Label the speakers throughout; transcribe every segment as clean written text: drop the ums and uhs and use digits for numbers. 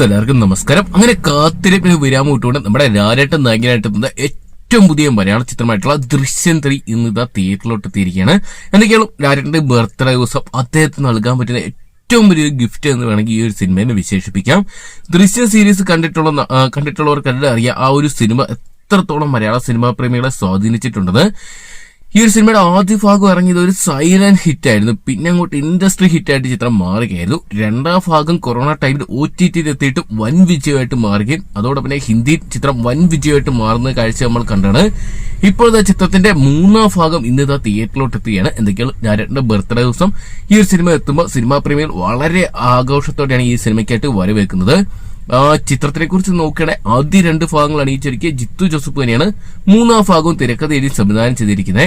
Speaker 1: എല്ലാവർക്കും നമസ്കാരം. അങ്ങനെ കാത്തിരിപ്പിന് വിരാമം ഇട്ടുകൊണ്ട് നമ്മുടെ ലാലേട്ടൻ നായകനായിട്ടെത്തുന്ന ഏറ്റവും പുതിയ മലയാള ചിത്രമായിട്ടുള്ള ദൃശ്യം 3 ഇന്ന് തിയേറ്ററിലോട്ട് എത്തിയിരിക്കുകയാണ്. എന്തൊക്കെയാണ് ലാലേട്ടന്റെ ബർത്ത്ഡേ ദിവസം അദ്ദേഹത്തിന് നൽകാൻ പറ്റുന്ന ഏറ്റവും വലിയൊരു ഗിഫ്റ്റ് എന്ന് വേണമെങ്കിൽ ഈ ഒരു സിനിമയെ വിശേഷിപ്പിക്കാം. ദൃശ്യം സീരീസ് കണ്ടിട്ടുള്ളവർക്കെല്ലാം അറിയാം ആ ഒരു സിനിമ എത്രത്തോളം മലയാള സിനിമാ പ്രേമികളെ സ്വാധീനിച്ചിട്ടുണ്ടെന്ന്. ഈ ഒരു സിനിമയുടെ ആദ്യ ഭാഗം ഇറങ്ങിയത് ഒരു സൈലന്റ് ഹിറ്റ് ആയിരുന്നു, പിന്നെ അങ്ങോട്ട് ഇൻഡസ്ട്രി ഹിറ്റായിട്ട് ചിത്രം മാറുകയായിരുന്നു. രണ്ടാം ഭാഗം കൊറോണ ടൈമിൽ OTT എത്തിയിട്ട് വൻ വിജയമായിട്ട് മാറുകയും അതോടൊപ്പം ഹിന്ദി ചിത്രം വൻ വിജയമായിട്ട് മാറുന്ന കാഴ്ച നമ്മൾ കണ്ടാണ്. ഇപ്പോഴത്തെ ചിത്രത്തിന്റെ മൂന്നാം ഭാഗം ഇന്ന് തിയേറ്ററിലോട്ട് എത്തുകയാണ്. എന്തൊക്കെയാണ് ലാലേട്ടന്റെ ബർത്ത്ഡേ ദിവസം ഈ ഒരു സിനിമ എത്തുമ്പോൾ സിനിമാ പ്രേമികൾ വളരെ ആഘോഷത്തോടെയാണ് ഈ സിനിമയ്ക്കായിട്ട് വരവേൽക്കുന്നത്. ചിത്രത്തിനെ കുറിച്ച് നോക്കുകയാണെങ്കിൽ ആദ്യ 2 ഭാഗങ്ങൾ അണിയിച്ചൊരുക്കിയ ജിത്തു ജോസഫ് തന്നെയാണ് മൂന്നാം ഭാഗവും തിരക്കഥ എഴുതി സംവിധാനം ചെയ്തിരിക്കുന്നത്.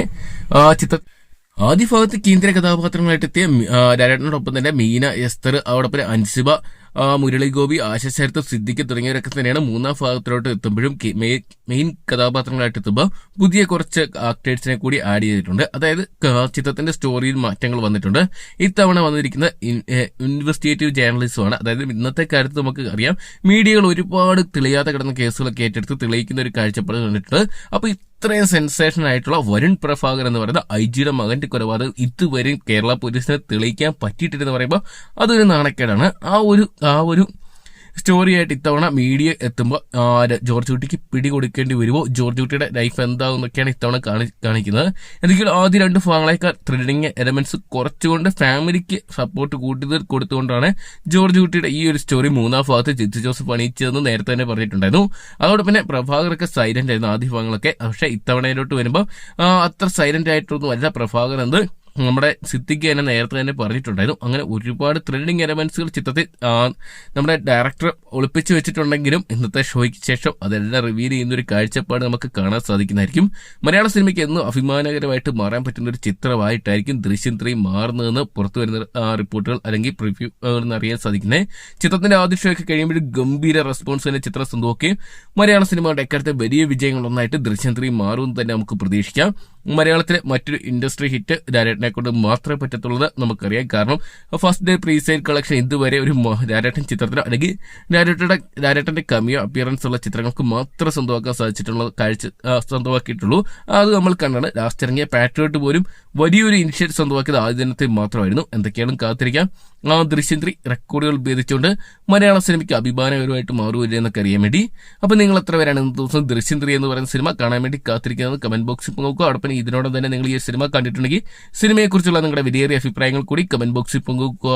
Speaker 1: ആദ്യ ഭാഗത്ത് കേന്ദ്ര കഥാപാത്രങ്ങളായിട്ടെത്തിയ ലാലേട്ടനോടൊപ്പം തന്നെ മീന, എസ്തർ, അതോടൊപ്പം അൻസിബ, മുരളി ഗോപി, ആശശരത്ത്, സിദ്ദിഖ് തുടങ്ങിയവരൊക്കെ തന്നെയാണ് മൂന്നാം ഭാഗത്തിലോട്ട് എത്തുമ്പോഴും മെയിൻ കഥാപാത്രങ്ങളായിട്ട് എത്തുമ്പോൾ പുതിയ കുറച്ച് ആക്ടേഴ്സിനെ കൂടി ആഡ് ചെയ്തിട്ടുണ്ട്. അതായത് ചിത്രത്തിന്റെ സ്റ്റോറിയിൽ മാറ്റങ്ങൾ വന്നിട്ടുണ്ട്. ഇത്തവണ വന്നിരിക്കുന്ന ഇൻവെസ്റ്റിഗേറ്റീവ് ജേർണലിസമാണ്. അതായത് ഇന്നത്തെ കാര്യത്തിൽ നമുക്ക് അറിയാം മീഡിയകൾ ഒരുപാട് തെളിയാതെ കിടന്ന കേസുകളൊക്കെ ഏറ്റെടുത്ത് തെളിയിക്കുന്ന ഒരു കാഴ്ചപ്പാട് കണ്ടിട്ടുണ്ട്. അപ്പൊ ഇത്രയും സെൻസേഷൻ ആയിട്ടുള്ള വരുൺ പ്രഭാകർ എന്ന് പറയുന്ന IG-യുടെ മകന്റെ കൊലപാതകം ഇതുവരെയും കേരള പോലീസിനെ തെളിയിക്കാൻ പറ്റിയിട്ടില്ലെന്ന് പറയുമ്പോൾ അതൊരു നാണക്കേടാണ്. ആ ഒരു സ്റ്റോറിയായിട്ട് ഇത്തവണ മീഡിയ എത്തുമ്പോൾ ജോർജ് കുട്ടിക്ക് പിടികൊടുക്കേണ്ടി വരുമോ, ജോർജ് കുട്ടിയുടെ ലൈഫ് എന്താണെന്നൊക്കെയാണ് ഇത്തവണ കാണിക്കുന്നത്. എന്തെങ്കിലും ആദ്യ 2 ഭാഗങ്ങളേക്കാൾ ത്രില്ലിംഗ് എലമെന്റ്സ് കുറച്ചുകൊണ്ട് ഫാമിലിക്ക് സപ്പോർട്ട് കൊടുത്തുകൊണ്ടാണ് ജോർജ് കുട്ടിയുടെ ഈ ഒരു സ്റ്റോറി മൂന്നാം ഭാഗത്ത് ജിത്തു ജോസഫ് അണിയിച്ചതെന്ന് നേരത്തെ തന്നെ പറഞ്ഞിട്ടുണ്ടായിരുന്നു. അതോടൊപ്പം തന്നെ പ്രഭാകറൊക്കെ സൈലന്റ് ആയിരുന്നു ആദ്യ ഭാഗങ്ങളൊക്കെ. പക്ഷെ ഇത്തവണയിലോട്ട് വരുമ്പോൾ അത്ര സൈലന്റ് ആയിട്ടൊന്നും അല്ല പ്രഭാകർ എന്ന് നമ്മുടെ സിദ്ദിഖ് തന്നെ നേരത്തെ തന്നെ പറഞ്ഞിട്ടുണ്ടായിരുന്നു. അങ്ങനെ ഒരുപാട് ത്രില്ലിംഗ് എലമെന്റ്സുകൾ ചിത്രത്തിൽ നമ്മുടെ ഡയറക്ടർ ഒളിപ്പിച്ചു വെച്ചിട്ടുണ്ടെങ്കിലും ഇന്നത്തെ ഷോയ്ക്ക് ശേഷം അതെല്ലാം റിവീൽ ചെയ്യുന്ന ഒരു കാഴ്ചപ്പാട് നമുക്ക് കാണാൻ സാധിക്കുന്നതായിരിക്കും. മലയാള സിനിമയ്ക്ക് എന്നും അഭിമാനകരമായിട്ട് മാറാൻ പറ്റുന്ന ഒരു ചിത്രമായിട്ടായിരിക്കും ദൃശ്യം 3 മാറുന്നതെന്ന് പുറത്തു വരുന്ന റിപ്പോർട്ടുകൾ അല്ലെങ്കിൽ പ്രിവ്യൂ അറിയാൻ സാധിക്കുന്നത്. ചിത്രത്തിന്റെ ആദ്യ ഷോയ്ക്ക് കഴിയുമ്പോൾ ഗംഭീര റെസ്പോൺസ് തന്നെ ചിത്രം സ്വന്തമാക്കുകയും മലയാള സിനിമയുടെ എക്കാലത്തെ വലിയ വിജയങ്ങളൊന്നായിട്ട് ദൃശ്യം 3 മാറുമെന്ന് തന്നെ നമുക്ക് പ്രതീക്ഷിക്കാം. മലയാളത്തിലെ മറ്റൊരു ഇൻഡസ്ട്രി ഹിറ്റ് ലാലേട്ടനെ കൊണ്ട് മാത്രമേ പറ്റത്തുള്ളത് നമുക്കറിയാം. കാരണം first day pre sale collection ഇതുവരെ ഒരു ലാലേട്ടൻ ചിത്രത്തിനോ അല്ലെങ്കിൽ ലാലേട്ടന്റെ കമിയോ അപ്പിയറൻസ് ഉള്ള ചിത്രങ്ങൾക്ക് മാത്രം സ്വന്തമാക്കിയിട്ടുള്ളൂ. അത് നമ്മൾ കണ്ടാണ്. ലാസ്റ്റ് ഇറങ്ങിയ പാട്രിയോട്ട് പോലും വലിയൊരു ഇനിഷ്യേറ്റ് സ്വന്തമാക്കിയത് ആദ്യ ദിനത്തിൽ മാത്രമായിരുന്നു. എന്തൊക്കെയാണ് കാത്തിരിക്കാം. ദൃശ്യം 3 റെക്കോർഡുകൾ ഭേദിച്ചുകൊണ്ട് മലയാള സിനിമയ്ക്ക് അഭിമാനകരമായിട്ട് മാറുമല്ലേ എന്നൊക്കെ അറിയാൻ വേണ്ടി. അപ്പൊ നിങ്ങൾ എത്ര പേരാണ് ഇന്നത്തെ ദിവസം ദൃശ്യം 3 എന്ന് പറയുന്ന സിനിമ കാണാൻ വേണ്ടി കാത്തിരിക്കുന്നത് കമന്റ് ബോക്സിൽ നോക്കുക. അതോടൊപ്പം ഇതിനോടൊപ്പം തന്നെ നിങ്ങൾ ഈ സിനിമ കണ്ടിട്ടുണ്ടെങ്കിൽ സിനിമയെക്കുറിച്ചുള്ള നിങ്ങളുടെ വിലയേറിയ അഭിപ്രായങ്ങൾ കൂടി കമന്റ് ബോക്സിൽ പങ്കുവെക്കുക.